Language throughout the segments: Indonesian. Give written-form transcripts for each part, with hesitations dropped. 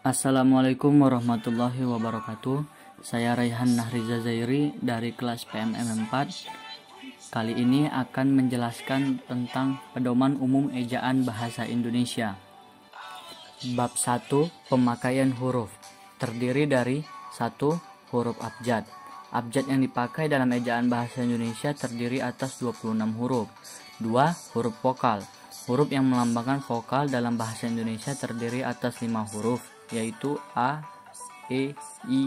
Assalamualaikum warahmatullahi wabarakatuh. Saya Raihan Nahriza Zairi dari kelas PMM 4. Kali ini akan menjelaskan tentang pedoman umum ejaan bahasa Indonesia. Bab 1, pemakaian huruf. Terdiri dari 1. Huruf abjad. Abjad yang dipakai dalam ejaan bahasa Indonesia terdiri atas 26 huruf. 2. Huruf vokal. Huruf yang melambangkan vokal dalam bahasa Indonesia terdiri atas 5 huruf, yaitu A, E, I,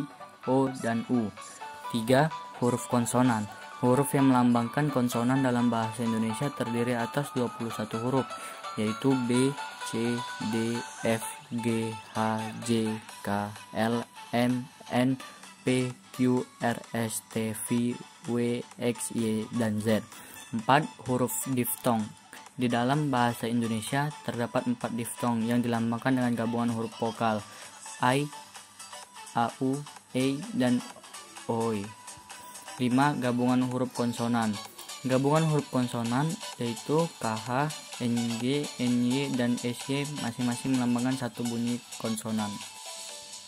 O, dan U. 3. Huruf konsonan. Huruf yang melambangkan konsonan dalam bahasa Indonesia terdiri atas 21 huruf, yaitu B, C, D, F, G, H, J, K, L, M, N, P, Q, R, S, T, V, W, X, Y, dan Z. 4. Huruf diftong. Di dalam bahasa Indonesia terdapat 4 diftong yang dilambangkan dengan gabungan huruf vokal I, AU, E, dan OI. 5. Gabungan huruf konsonan. Gabungan huruf konsonan yaitu KH, NG, NY, dan SY masing-masing melambangkan satu bunyi konsonan.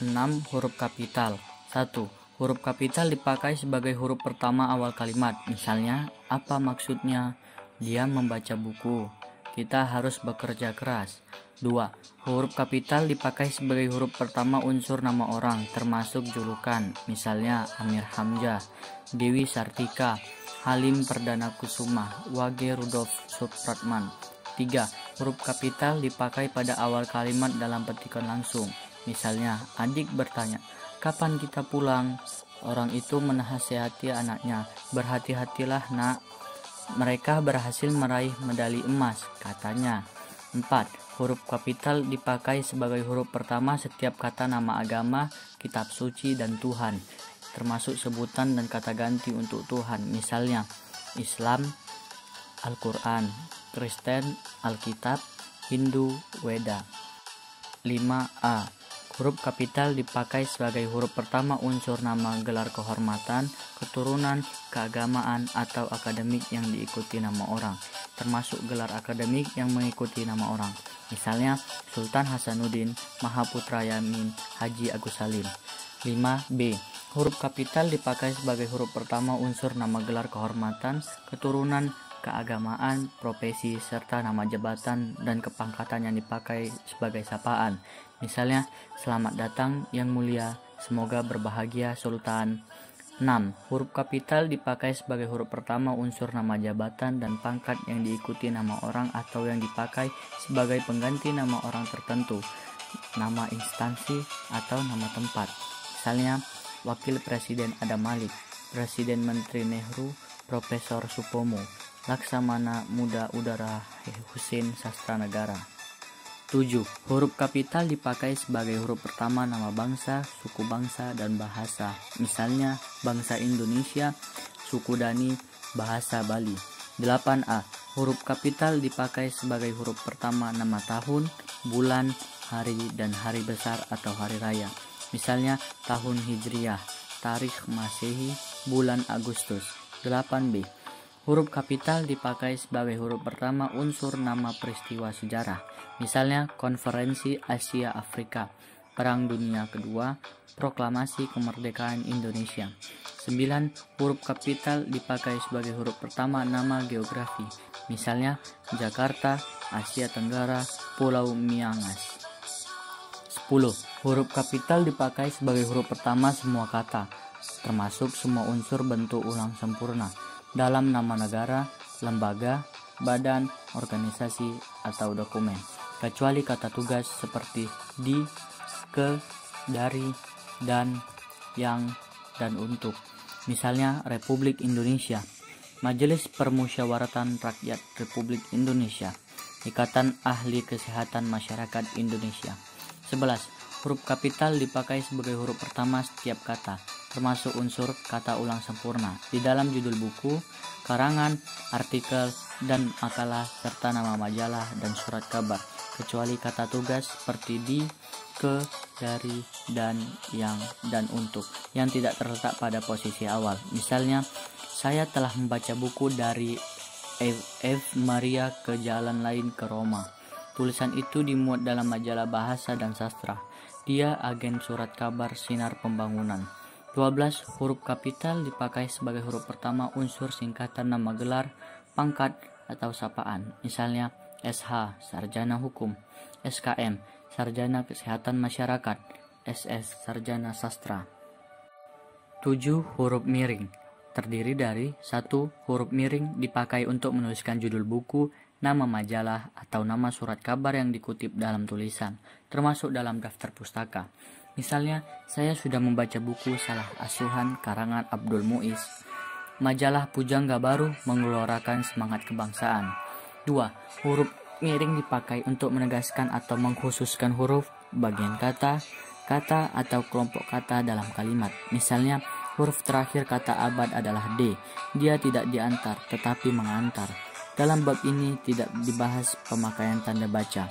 6. Huruf kapital. 1. Huruf kapital dipakai sebagai huruf pertama awal kalimat. Misalnya, apa maksudnya? Dia membaca buku. Kita harus bekerja keras. 2. Huruf kapital dipakai sebagai huruf pertama unsur nama orang, termasuk julukan. Misalnya Amir Hamzah, Dewi Sartika, Halim Perdana Kusuma, Wage Rudolf Supratman. 3. Huruf kapital dipakai pada awal kalimat dalam petikan langsung. Misalnya, adik bertanya, kapan kita pulang? Orang itu menasihati anaknya, berhati-hatilah nak. Mereka berhasil meraih medali emas, katanya. 4. Huruf kapital dipakai sebagai huruf pertama setiap kata nama agama, kitab suci, dan Tuhan, termasuk sebutan dan kata ganti untuk Tuhan. Misalnya, Islam, Al-Quran, Kristen, Alkitab, Hindu, Weda. 5a. Huruf kapital dipakai sebagai huruf pertama unsur nama gelar kehormatan, keturunan, keagamaan, atau akademik yang diikuti nama orang, termasuk gelar akademik yang mengikuti nama orang. Misalnya, Sultan Hasanuddin, Mahaputra Yamin, Haji Agus Salim. 5b. Huruf kapital dipakai sebagai huruf pertama unsur nama gelar kehormatan, keturunan, keagamaan, profesi, serta nama jabatan dan kepangkatan yang dipakai sebagai sapaan. Misalnya, selamat datang yang mulia, semoga berbahagia Sultan. 6. Huruf kapital dipakai sebagai huruf pertama unsur nama jabatan dan pangkat yang diikuti nama orang atau yang dipakai sebagai pengganti nama orang tertentu, nama instansi, atau nama tempat. Misalnya, Wakil Presiden Adam Malik, Presiden Menteri Nehru, Profesor Supomo, Laksamana Muda Udara Husein Sastra Negara. 7. Huruf kapital dipakai sebagai huruf pertama nama bangsa, suku bangsa, dan bahasa. Misalnya, bangsa Indonesia, suku Dani, bahasa Bali. 8a. Huruf kapital dipakai sebagai huruf pertama nama tahun, bulan, hari, dan hari besar atau hari raya. Misalnya, tahun Hijriah, tarikh Masehi, bulan Agustus. 8b. Huruf kapital dipakai sebagai huruf pertama unsur nama peristiwa sejarah. Misalnya, Konferensi Asia Afrika, Perang Dunia Kedua, Proklamasi Kemerdekaan Indonesia. 9. Huruf kapital dipakai sebagai huruf pertama nama geografi. Misalnya, Jakarta, Asia Tenggara, Pulau Miangas. 10. Huruf kapital dipakai sebagai huruf pertama semua kata, termasuk semua unsur bentuk ulang sempurna, dalam nama negara, lembaga, badan, organisasi, atau dokumen, kecuali kata tugas seperti di, ke, dari, dan, yang, dan untuk. Misalnya, Republik Indonesia, Majelis Permusyawaratan Rakyat Republik Indonesia, Ikatan Ahli Kesehatan Masyarakat Indonesia. 11. Huruf kapital dipakai sebagai huruf pertama setiap kata, termasuk unsur kata ulang sempurna, di dalam judul buku, karangan, artikel, dan makalah, serta nama majalah dan surat kabar, kecuali kata tugas seperti di, ke, dari, dan, yang, dan untuk, yang tidak terletak pada posisi awal. Misalnya, saya telah membaca buku dari F. Maria ke Jalan Lain ke Roma. Tulisan itu dimuat dalam majalah bahasa dan sastra. Dia agen surat kabar Sinar Pembangunan. 12. Huruf kapital dipakai sebagai huruf pertama unsur singkatan nama gelar, pangkat, atau sapaan. Misalnya SH, Sarjana Hukum, SKM, Sarjana Kesehatan Masyarakat, SS, Sarjana Sastra. 7. Huruf miring terdiri dari 1. Huruf miring dipakai untuk menuliskan judul buku, nama majalah, atau nama surat kabar yang dikutip dalam tulisan, termasuk dalam daftar pustaka. Misalnya, saya sudah membaca buku Salah Asuhan karangan Abdul Muiz. Majalah Pujangga Baru mengeluarkan semangat kebangsaan. 2. Huruf miring dipakai untuk menegaskan atau mengkhususkan huruf, bagian kata, atau kelompok kata dalam kalimat. Misalnya, huruf terakhir kata abad adalah D. Dia tidak diantar, tetapi mengantar. Dalam bab ini tidak dibahas pemakaian tanda baca.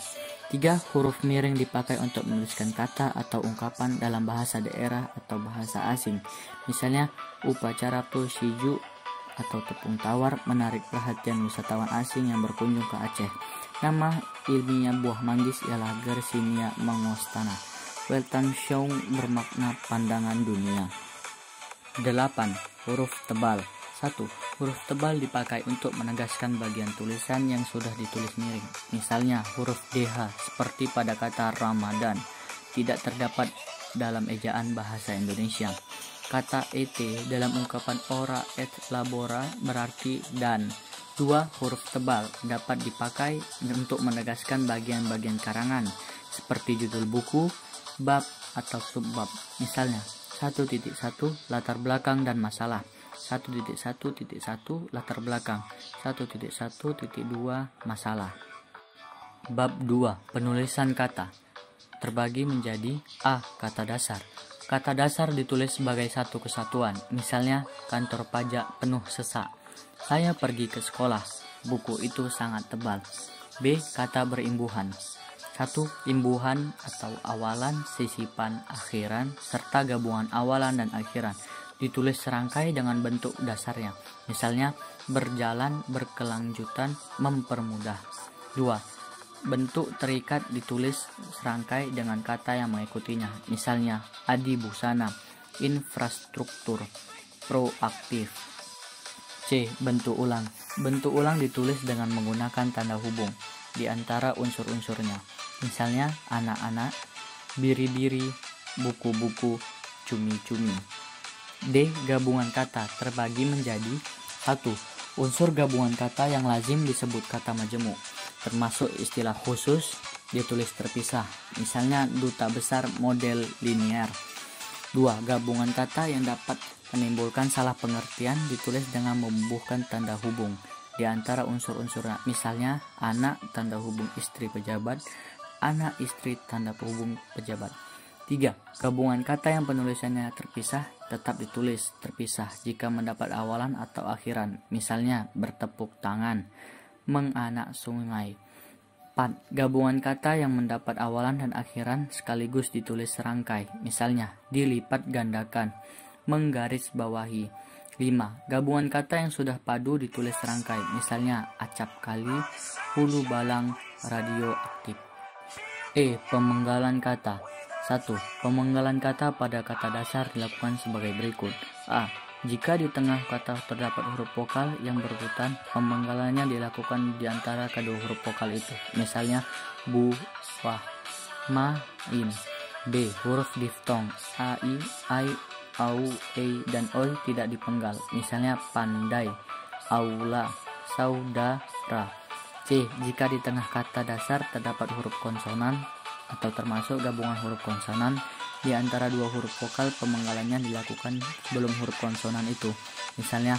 3. Huruf miring dipakai untuk menuliskan kata atau ungkapan dalam bahasa daerah atau bahasa asing. Misalnya, upacara Tosiju atau tepung tawar menarik perhatian wisatawan asing yang berkunjung ke Aceh. Nama ilmiah buah manggis ialah Garcinia mangostana. Weltanschauung bermakna pandangan dunia. 8. Huruf tebal. 1. Huruf tebal dipakai untuk menegaskan bagian tulisan yang sudah ditulis miring. Misalnya, huruf DH seperti pada kata Ramadan tidak terdapat dalam ejaan bahasa Indonesia. Kata ET dalam ungkapan ora et labora berarti dan. 2. Huruf tebal dapat dipakai untuk menegaskan bagian-bagian karangan seperti judul buku, bab, atau subbab. Misalnya, 1.1 latar belakang dan masalah, 1.1.1 latar belakang, 1.1.2 masalah. Bab 2. Penulisan kata terbagi menjadi A. Kata dasar. Kata dasar ditulis sebagai satu kesatuan. Misalnya, kantor pajak penuh sesak. Saya pergi ke sekolah. Buku itu sangat tebal. B. Kata berimbuhan. 1. Imbuhan atau awalan, sisipan, akhiran, serta gabungan awalan dan akhiran. Ditulis serangkai dengan bentuk dasarnya. Misalnya, berjalan, berkelanjutan, mempermudah. 2. Bentuk terikat ditulis serangkai dengan kata yang mengikutinya. Misalnya, adi busana, infrastruktur, proaktif. C. Bentuk ulang. Bentuk ulang ditulis dengan menggunakan tanda hubung di antara unsur-unsurnya. Misalnya, anak-anak, biri-biri, buku-buku, cumi-cumi. D. Gabungan kata terbagi menjadi 1. Unsur gabungan kata yang lazim disebut kata majemuk, termasuk istilah khusus ditulis terpisah. Misalnya, duta besar model linear. 2. Gabungan kata yang dapat menimbulkan salah pengertian ditulis dengan membubuhkan tanda hubung di antara unsur-unsurnya. Misalnya, anak tanda hubung istri pejabat, anak istri tanda hubung pejabat. 3. Gabungan kata yang penulisannya terpisah tetap ditulis terpisah jika mendapat awalan atau akhiran. Misalnya, bertepuk tangan, menganak sungai. 4. Gabungan kata yang mendapat awalan dan akhiran sekaligus ditulis serangkai. Misalnya, dilipat gandakan, menggaris bawahi. 5. Gabungan kata yang sudah padu ditulis serangkai. Misalnya, acap kali, hulu balang, radioaktif. E. Pemenggalan kata. 1. Pemenggalan kata pada kata dasar dilakukan sebagai berikut. A. Jika di tengah kata terdapat huruf vokal yang berurutan, pemenggalannya dilakukan di antara kedua huruf vokal itu. Misalnya, bu, wah, ma, in. B. Huruf diftong a, i, ai, au, e, dan oi tidak dipenggal. Misalnya, pandai, aula, saudara. C. Jika di tengah kata dasar terdapat huruf konsonan atau termasuk gabungan huruf konsonan di antara dua huruf vokal, pemenggalannya dilakukan sebelum huruf konsonan itu. Misalnya,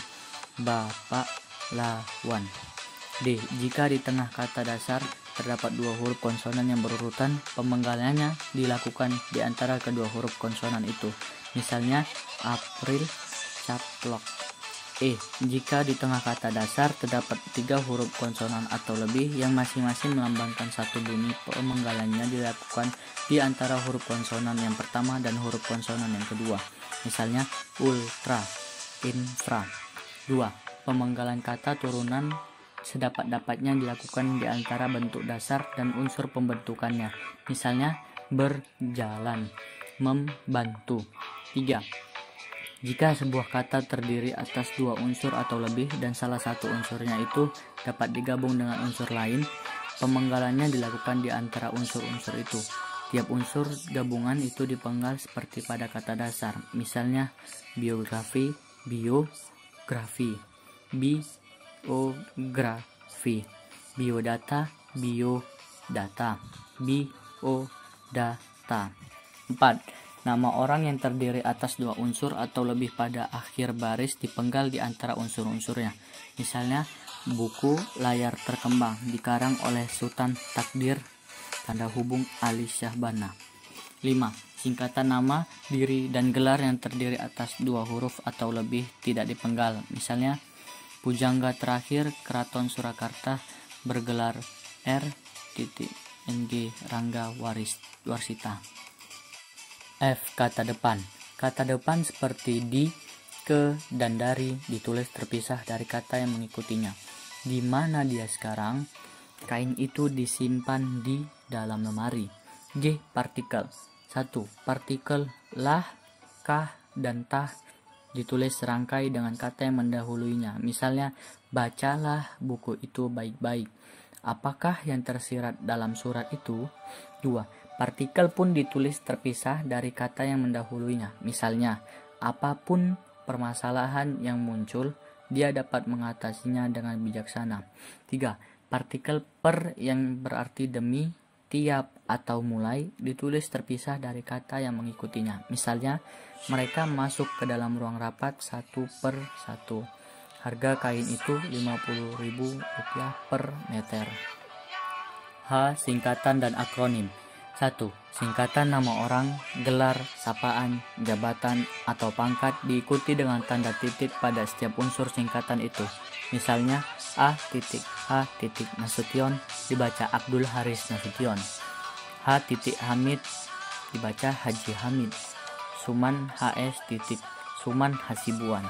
bapak, lawan. D. Jika di tengah kata dasar terdapat dua huruf konsonan yang berurutan, pemenggalannya dilakukan di antara kedua huruf konsonan itu. Misalnya, April, caplok. E. Jika di tengah kata dasar terdapat tiga huruf konsonan atau lebih yang masing-masing melambangkan satu bunyi, pemenggalannya dilakukan di antara huruf konsonan yang pertama dan huruf konsonan yang kedua. Misalnya, ultra, infra. 2. Pemenggalan kata turunan sedapat-dapatnya dilakukan di antara bentuk dasar dan unsur pembentukannya. Misalnya, berjalan, membantu. 3. Jika sebuah kata terdiri atas dua unsur atau lebih dan salah satu unsurnya itu dapat digabung dengan unsur lain, pemenggalannya dilakukan di antara unsur-unsur itu. Tiap unsur gabungan itu dipenggal seperti pada kata dasar. Misalnya, biografi, biografi, biografi, biodata, biodata, biodata. 4. Nama orang yang terdiri atas dua unsur atau lebih pada akhir baris dipenggal di antara unsur-unsurnya. Misalnya, buku layar terkembang dikarang oleh Sultan Takdir tanda hubung Ali Syahbana. 5. Singkatan nama, diri, dan gelar yang terdiri atas dua huruf atau lebih tidak dipenggal. Misalnya, pujangga terakhir Keraton Surakarta bergelar R.Ng Rangga Warsita. F. Kata depan. Kata depan seperti di, ke, dan dari ditulis terpisah dari kata yang mengikutinya. Di mana dia sekarang? Kain itu disimpan di dalam lemari. G. Partikel. 1. Partikel lah, kah, dan tah ditulis serangkai dengan kata yang mendahuluinya. Misalnya, bacalah buku itu baik-baik. Apakah yang tersirat dalam surat itu? 2. Partikel pun ditulis terpisah dari kata yang mendahuluinya. Misalnya, apapun permasalahan yang muncul, dia dapat mengatasinya dengan bijaksana. 3. Partikel per yang berarti demi, tiap, atau mulai ditulis terpisah dari kata yang mengikutinya. Misalnya, mereka masuk ke dalam ruang rapat 1/1. Harga kain itu Rp50.000 per meter. H. Singkatan dan akronim. 1. Singkatan nama orang, gelar, sapaan, jabatan, atau pangkat diikuti dengan tanda titik pada setiap unsur singkatan itu. Misalnya, A.H. Nasution dibaca Abdul Haris Nasution. H. Hamid dibaca Haji Hamid. Suman HS. Suman Hasibuan.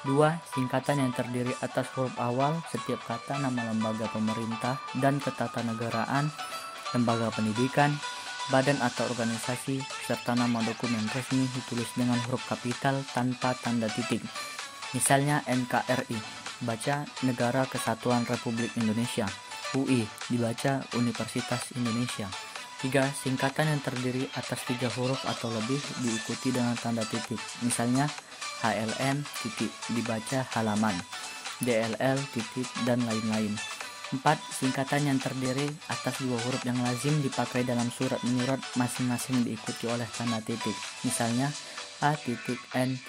2. Singkatan yang terdiri atas huruf awal setiap kata nama lembaga pemerintah dan ketatanegaraan, lembaga pendidikan, badan atau organisasi, serta nama dokumen resmi ditulis dengan huruf kapital tanpa tanda titik. Misalnya NKRI dibaca Negara Kesatuan Republik Indonesia. UI dibaca Universitas Indonesia. 3. Singkatan yang terdiri atas 3 huruf atau lebih diikuti dengan tanda titik. Misalnya HLM dibaca halaman, DLL dan lain-lain. 4. Singkatan yang terdiri atas 2 huruf yang lazim dipakai dalam surat menyurat masing-masing diikuti oleh tanda titik. Misalnya A.N.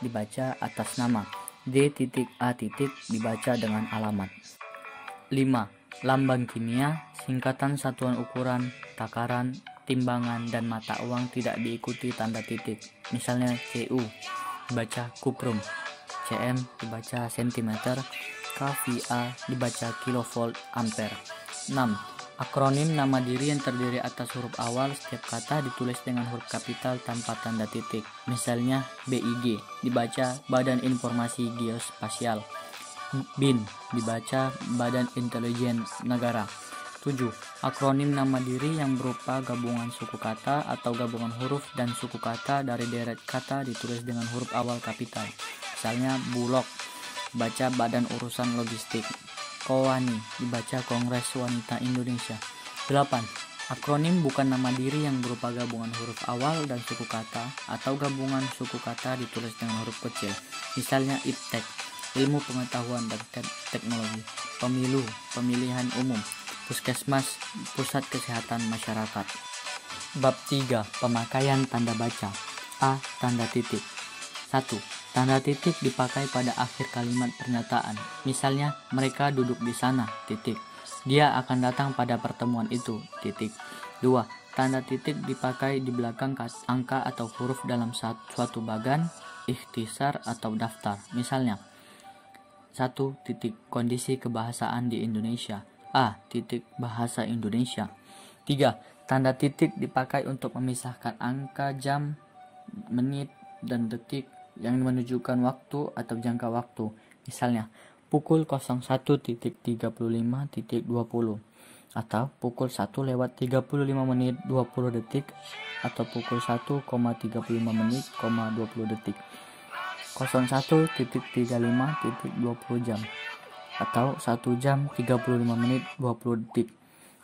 dibaca atas nama, D.A. dibaca dengan alamat. 5. Lambang kimia, singkatan satuan ukuran, takaran, timbangan, dan mata uang tidak diikuti tanda titik. Misalnya CU dibaca kuprum, CM dibaca sentimeter, kVA dibaca kilovolt ampere. 6. Akronim nama diri yang terdiri atas huruf awal setiap kata ditulis dengan huruf kapital tanpa tanda titik. Misalnya BIG dibaca Badan Informasi Geospasial. BIN dibaca Badan Intelijen Negara. 7. Akronim nama diri yang berupa gabungan suku kata atau gabungan huruf dan suku kata dari deret kata ditulis dengan huruf awal kapital. Misalnya Bulog dibaca Badan Urusan Logistik. Kowani dibaca Kongres Wanita Indonesia. 8. Akronim bukan nama diri yang berupa gabungan huruf awal dan suku kata atau gabungan suku kata ditulis dengan huruf kecil. Misalnya IPTEK, Ilmu Pengetahuan dan Teknologi. Pemilu, Pemilihan Umum. Puskesmas, Pusat Kesehatan Masyarakat. Bab 3. Pemakaian tanda baca. A. Tanda titik. 1. Tanda titik dipakai pada akhir kalimat pernyataan. Misalnya, mereka duduk di sana, titik. Dia akan datang pada pertemuan itu, titik. 2. Tanda titik dipakai di belakang angka atau huruf dalam suatu bagan, ikhtisar atau daftar. Misalnya, 1. Kondisi kebahasaan di Indonesia. A. Bahasa Indonesia. 3. Tanda titik dipakai untuk memisahkan angka jam, menit, dan detik yang menunjukkan waktu atau jangka waktu. Misalnya, pukul 01.35.20 atau pukul 1 lewat 35 menit 20 detik atau pukul 1,35 menit, 20 detik. 01.35.20 jam atau 1 jam 35 menit 20 detik.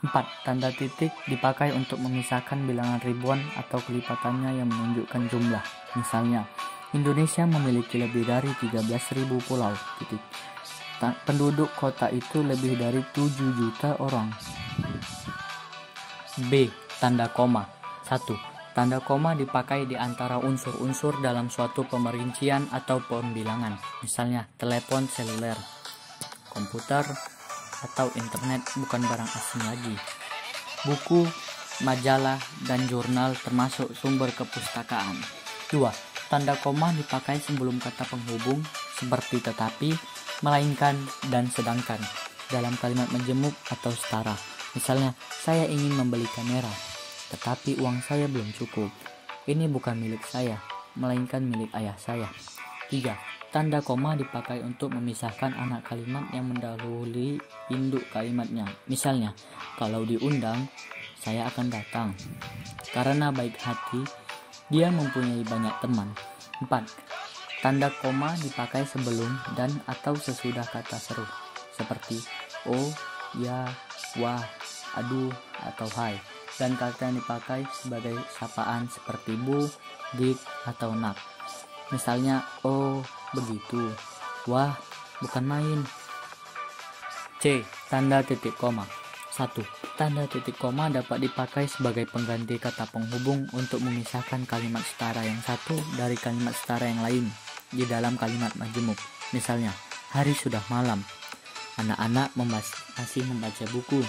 4. Tanda titik dipakai untuk memisahkan bilangan ribuan atau kelipatannya yang menunjukkan jumlah. Misalnya, Indonesia memiliki lebih dari 13.000 pulau. Penduduk kota itu lebih dari 7 juta orang. B. Tanda koma. 1. Tanda koma dipakai di antara unsur-unsur dalam suatu pemerincian atau pembilangan. Misalnya, telepon seluler, komputer, atau internet bukan barang asing lagi. Buku, majalah, dan jurnal termasuk sumber kepustakaan. 2. Tanda koma dipakai sebelum kata penghubung seperti tetapi, melainkan, dan sedangkan dalam kalimat menjemuk atau setara. Misalnya, saya ingin membeli kamera, tetapi uang saya belum cukup. Ini bukan milik saya, melainkan milik ayah saya. 3. Tanda koma dipakai untuk memisahkan anak kalimat yang mendahului induk kalimatnya. Misalnya, kalau diundang, saya akan datang. Karena baik hati, dia mempunyai banyak teman. 4. Tanda koma dipakai sebelum dan atau sesudah kata seru, seperti oh, ya, wah, aduh, atau hai. Dan kata yang dipakai sebagai sapaan seperti bu, dik, atau nak. Misalnya, oh, begitu. Wah, bukan main. C. Tanda titik koma. 1. Tanda titik koma dapat dipakai sebagai pengganti kata penghubung untuk memisahkan kalimat setara yang satu dari kalimat setara yang lain di dalam kalimat majemuk. Misalnya, hari sudah malam. Anak-anak masih membaca buku.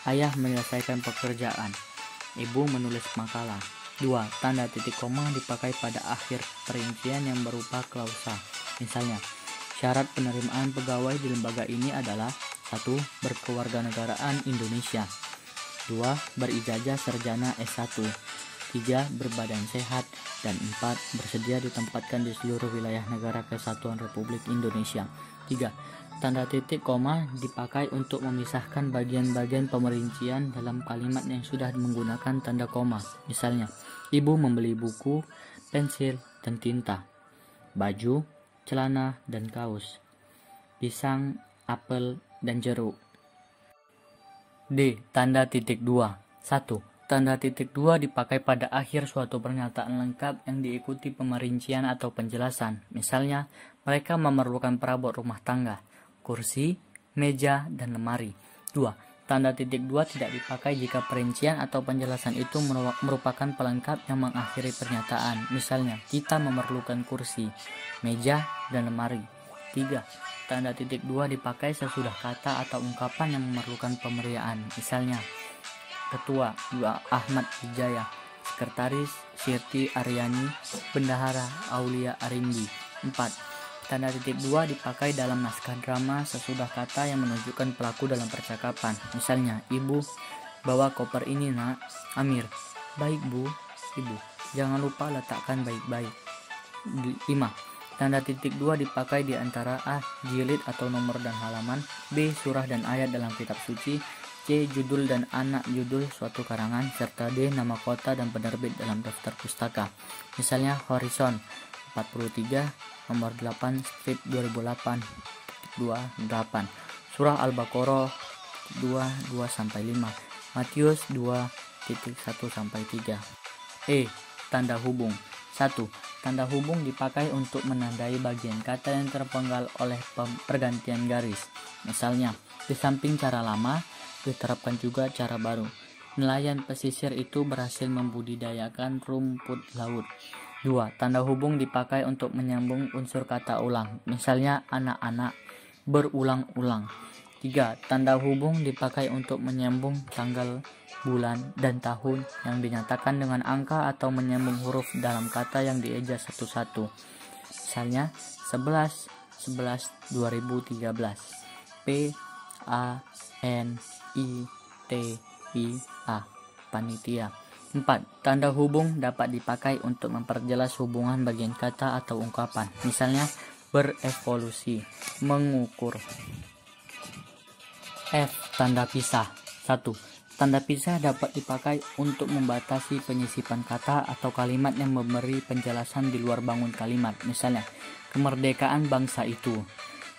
Ayah menyelesaikan pekerjaan. Ibu menulis makalah. 2. Tanda titik koma dipakai pada akhir perincian yang berupa klausa. Misalnya, syarat penerimaan pegawai di lembaga ini adalah 1. Berkewarganegaraan Indonesia. 2. Berijazah sarjana S1. 3. Berbadan sehat. Dan 4. Bersedia ditempatkan di seluruh wilayah negara Kesatuan Republik Indonesia. 3. Tanda titik koma dipakai untuk memisahkan bagian-bagian pemerincian dalam kalimat yang sudah menggunakan tanda koma. Misalnya, ibu membeli buku, pensil, dan tinta, baju, celana, dan kaos, pisang, apel, dan jeruk. D. Tanda titik 2. 1. Tanda titik 2 dipakai pada akhir suatu pernyataan lengkap yang diikuti pemerincian atau penjelasan. Misalnya, mereka memerlukan perabot rumah tangga, kursi, meja, dan lemari. 2. Tanda titik 2 tidak dipakai jika perincian atau penjelasan itu merupakan pelengkap yang mengakhiri pernyataan. Misalnya, kita memerlukan kursi, meja, dan lemari. 3. Tanda titik 2 dipakai sesudah kata atau ungkapan yang memerlukan pemeriaan. Misalnya, Ketua Ahmad Wijaya, Sekretaris Sirti Aryani, Bendahara Aulia Arimbi. 4. Tanda titik 2 dipakai dalam naskah drama sesudah kata yang menunjukkan pelaku dalam percakapan. Misalnya, ibu, bawa koper ini nak. Amir, baik bu, ibu. Jangan lupa letakkan baik-baik. 5. Tanda titik 2 dipakai di antara A. Jilid atau nomor dan halaman, B. Surah dan ayat dalam kitab suci, C. Judul dan anak judul suatu karangan, serta D. Nama kota dan penerbit dalam daftar pustaka. Misalnya, Horizon 43 nomor 8 strip 2008 28, Surah Al-Baqarah 2:2-5, Matius 2:1-3. E. Tanda hubung. 1. Tanda hubung dipakai untuk menandai bagian kata yang terpenggal oleh pergantian garis. Misalnya, di samping cara lama, diterapkan juga cara baru. Nelayan pesisir itu berhasil membudidayakan rumput laut. 2. Tanda hubung dipakai untuk menyambung unsur kata ulang. Misalnya, anak-anak, berulang-ulang. 3. Tanda hubung dipakai untuk menyambung tanggal, bulan, dan tahun yang dinyatakan dengan angka atau menyambung huruf dalam kata yang dieja satu-satu. Misalnya, 11/11/2013. PANITIA, panitia. 4. Tanda hubung dapat dipakai untuk memperjelas hubungan bagian kata atau ungkapan. Misalnya, berevolusi, mengukur. F. Tanda pisah. 1. Tanda pisah dapat dipakai untuk membatasi penyisipan kata atau kalimat yang memberi penjelasan di luar bangun kalimat. Misalnya, kemerdekaan bangsa itu,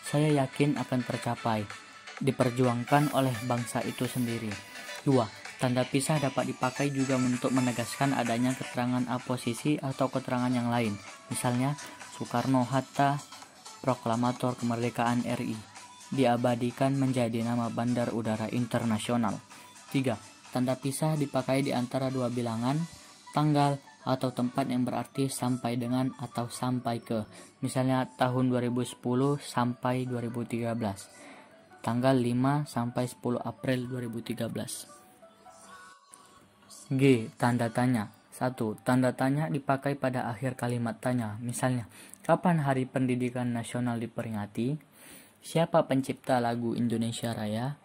saya yakin akan tercapai, diperjuangkan oleh bangsa itu sendiri. 2. Tanda pisah dapat dipakai juga untuk menegaskan adanya keterangan aposisi atau keterangan yang lain. Misalnya, Soekarno-Hatta, proklamator kemerdekaan RI, diabadikan menjadi nama Bandar Udara Internasional. 3. Tanda pisah dipakai di antara dua bilangan, tanggal, atau tempat yang berarti sampai dengan atau sampai ke. Misalnya tahun 2010 sampai 2013. Tanggal 5 sampai 10 April 2013. G. Tanda tanya. 1. Tanda tanya dipakai pada akhir kalimat tanya. Misalnya, kapan Hari Pendidikan Nasional diperingati? Siapa pencipta lagu Indonesia Raya?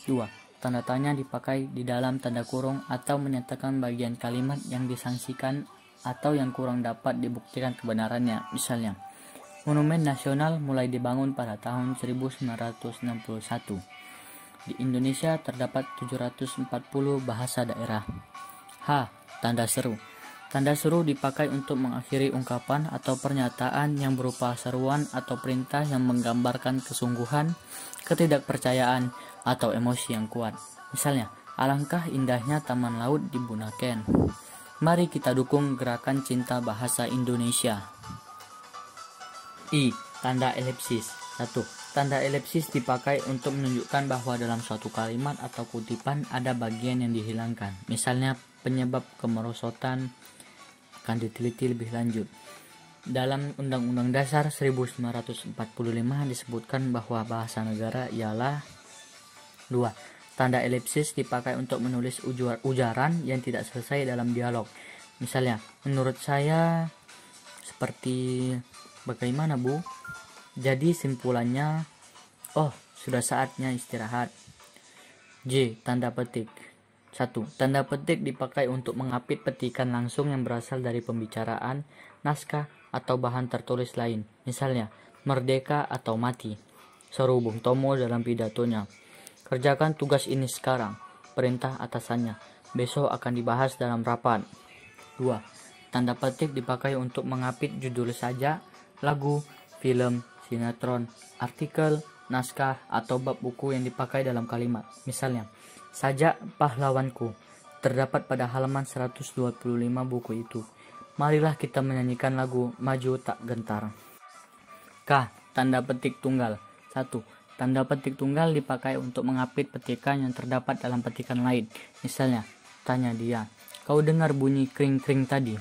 2. Tanda tanya dipakai di dalam tanda kurung atau menyatakan bagian kalimat yang disangsikan atau yang kurang dapat dibuktikan kebenarannya. Misalnya, Monumen Nasional mulai dibangun pada tahun 1961. Di Indonesia terdapat 740 bahasa daerah. H. Tanda seru. Tanda seru dipakai untuk mengakhiri ungkapan atau pernyataan yang berupa seruan atau perintah yang menggambarkan kesungguhan, ketidakpercayaan, atau emosi yang kuat. Misalnya, alangkah indahnya taman laut di Bunaken. Mari kita dukung gerakan cinta bahasa Indonesia. I. Tanda elipsis. 1. Tanda elipsis dipakai untuk menunjukkan bahwa dalam suatu kalimat atau kutipan ada bagian yang dihilangkan. Misalnya, penyebab kemerosotan akan diteliti lebih lanjut. Dalam Undang-Undang Dasar 1945 disebutkan bahwa bahasa negara ialah 2. Tanda elipsis dipakai untuk menulis ujaran yang tidak selesai dalam dialog. Misalnya, menurut saya seperti bagaimana, Bu? Jadi simpulannya, oh, sudah saatnya istirahat. J. Tanda petik. 1. Tanda petik dipakai untuk mengapit petikan langsung yang berasal dari pembicaraan, naskah, atau bahan tertulis lain. Misalnya, merdeka atau mati, seru Bung Tomo dalam pidatonya. Kerjakan tugas ini sekarang, perintah atasannya. Besok akan dibahas dalam rapat. 2. Tanda petik dipakai untuk mengapit judul sajak, lagu, film, sinetron, artikel, naskah, atau bab buku yang dipakai dalam kalimat. Misalnya, sajak pahlawanku terdapat pada halaman 125 buku itu. Marilah kita menyanyikan lagu Maju Tak Gentar. K. Tanda petik tunggal. 1. Tanda petik tunggal dipakai untuk mengapit petikan yang terdapat dalam petikan lain. Misalnya, tanya dia, kau dengar bunyi kring-kring tadi?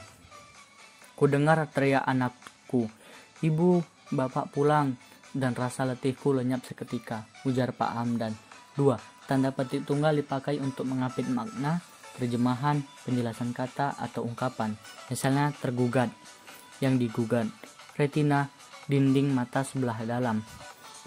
Ku dengar teriak anakku, ibu, bapak pulang, dan rasa letihku lenyap seketika, ujar Pak Hamdan. 2. Tanda petik tunggal dipakai untuk mengapit makna, terjemahan, penjelasan kata, atau ungkapan. Misalnya tergugat, yang digugat, retina, dinding mata sebelah dalam.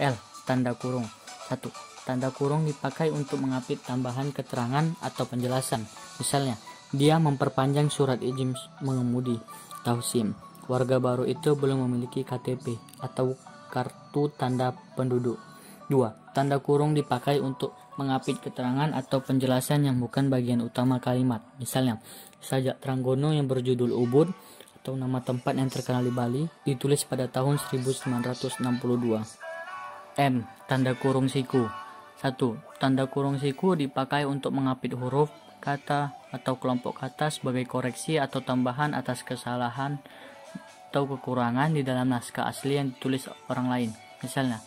L. Tanda kurung. 1. Tanda kurung dipakai untuk mengapit tambahan keterangan atau penjelasan. Misalnya, dia memperpanjang surat izin mengemudi atau SIM. Warga baru itu belum memiliki KTP atau kartu tanda penduduk. 2. Tanda kurung dipakai untuk mengapit keterangan atau penjelasan yang bukan bagian utama kalimat. Misalnya, sajak Tranggono yang berjudul Ubud atau nama tempat yang terkenal di Bali ditulis pada tahun 1962. M. Tanda kurung siku. 1. Tanda kurung siku dipakai untuk mengapit huruf, kata, atau kelompok kata sebagai koreksi atau tambahan atas kesalahan atau kekurangan di dalam naskah asli yang ditulis orang lain. Misalnya,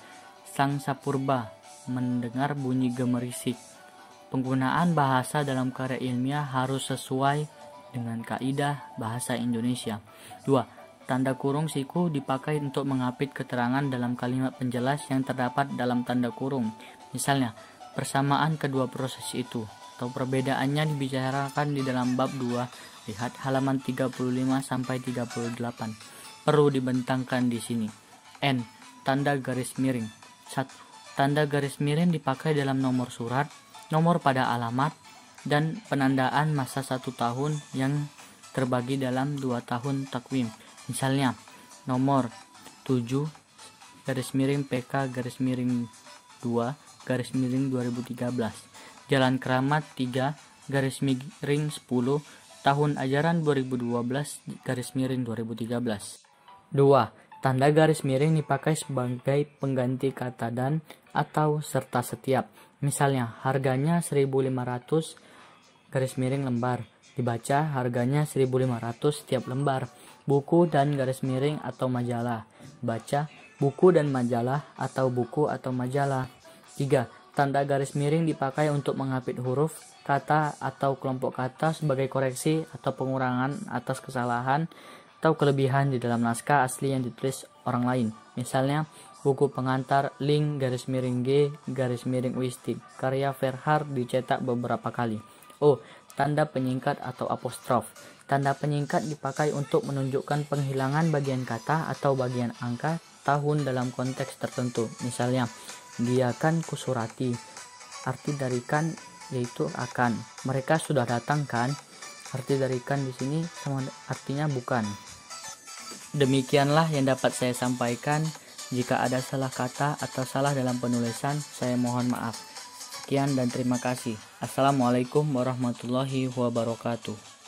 Sang Sapurba mendengar bunyi gemerisik. Penggunaan bahasa dalam karya ilmiah harus sesuai dengan kaidah bahasa Indonesia. 2. Tanda kurung siku dipakai untuk mengapit keterangan dalam kalimat penjelas yang terdapat dalam tanda kurung. Misalnya, persamaan kedua proses itu atau perbedaannya dibicarakan di dalam bab 2, lihat halaman 35 sampai 38. Perlu dibentangkan di sini. N. Tanda garis miring. 1. Tanda garis miring dipakai dalam nomor surat, nomor pada alamat, dan penandaan masa 1 tahun yang terbagi dalam 2 tahun takwim. Misalnya, nomor 7 3-PK-2-2013. Jalan Keramat 3-10 tahun ajaran 2012-2013. 2. Tanda garis miring dipakai sebagai pengganti kata dan atau serta setiap. Misalnya, harganya 1.500 garis miring lembar. Dibaca harganya 1.500 setiap lembar. Buku dan garis miring atau majalah. Baca buku dan majalah atau buku atau majalah. 3. Tanda garis miring dipakai untuk mengapit huruf, kata atau kelompok kata sebagai koreksi atau pengurangan atas kesalahan atau kelebihan di dalam naskah asli yang ditulis orang lain. Misalnya, buku pengantar link garis miring G garis miring Wistik karya Verhard dicetak beberapa kali. O. Tanda penyingkat atau apostrof. Tanda penyingkat dipakai untuk menunjukkan penghilangan bagian kata atau bagian angka tahun dalam konteks tertentu. Misalnya, dia kan kusurati. Arti dari kan yaitu akan. Mereka sudah datang kan? Arti dari kan di sini sama artinya bukan. Demikianlah yang dapat saya sampaikan. Jika ada salah kata atau salah dalam penulisan, saya mohon maaf. Sekian dan terima kasih. Assalamualaikum warahmatullahi wabarakatuh.